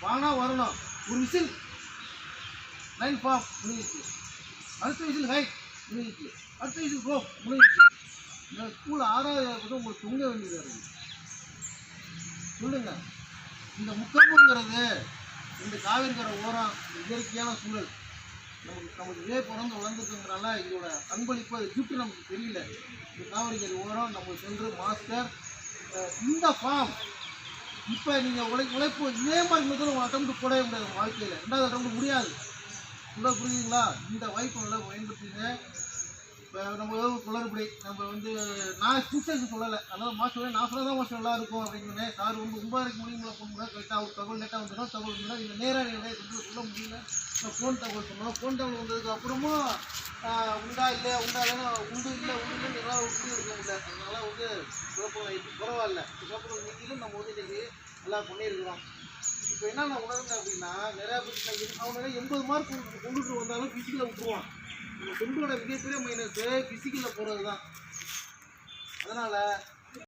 தானாக வரணும். ஒரு விசில் லைன் ஃபார்ம் முடிஞ்சிச்சு, அடுத்த விசில் ஹைட் முடிஞ்சிச்சு, அடுத்த விசில் ப்ரோ முடிஞ்சிச்சு. இந்த ஸ்கூல் 6வது உங்களுக்கு தூங்க வேண்டியதாக இருக்குது. சொல்லுங்க, இந்த முக்கம்புங்கிறது இந்த காவிரிக்கரை ஓரம் இயற்கையான சூழல். நமக்கு இதே பிறந்து வளர்ந்துருக்குங்கிறனால இதோட பங்களிப்பு அது கிஃப்ட் நமக்கு தெரியல. இந்த காவிரிக்கரை ஓரம் நம்ம சென்று மாஸ்டர் இந்த ஃபார்ம் இப்போ நீங்கள் உழைப்பு இதே மாதிரி முதல்ல அட்டம்ப்ட் போடவே முடியாது வாழ்க்கையில். 2வது அட்டம்ப்ட் முடியாது. நல்லா புரியுதுங்களா? இந்த வாய்ப்பை நல்லா பயன்படுத்திங்க. இப்போ நம்ம குளறுபடி நம்ம நான் ஸ்பீச்சர்ஸ் சொல்லலை, அதாவது மாஸ்டர் நான் சொன்னால் தான் மாஸ்டர் நல்லா இருக்கும் அப்படின்னு சார் 9:30 மணிக்கு போகும்போது கரெக்டாக ஒரு தகவல் லேட்டாக வந்துடும். தகவல் வந்துடும் நீங்கள் நேராக சொல்ல முடியல. ஃபோன் தகவல் சொன்னோம். ஃபோன் தகவல் வந்ததுக்கு அப்புறமும் உண்டா இல்லையா உண்டு இல்லைன்னு எல்லாம் ஒன்று இருக்க முடியல. அதனால் குழப்பம் இப்போ பரவாயில்ல. குழப்பம் மீட்டிலும் நம்ம இன்றைக்கி நல்லா பண்ணியிருக்கிறோம். இப்போ என்ன நான் உணர்ந்தேன் அப்படின்னா, நிறையா பேர் அவங்க 80 மார்க் கொண்டுட்டு வந்தாலும் ஃபிசிக்கலில் விட்டுருவான். நம்ம பெண்களோட மிகப்பெரிய மைனஸு ஃபிசிக்கலில் போகிறது தான். அதனால்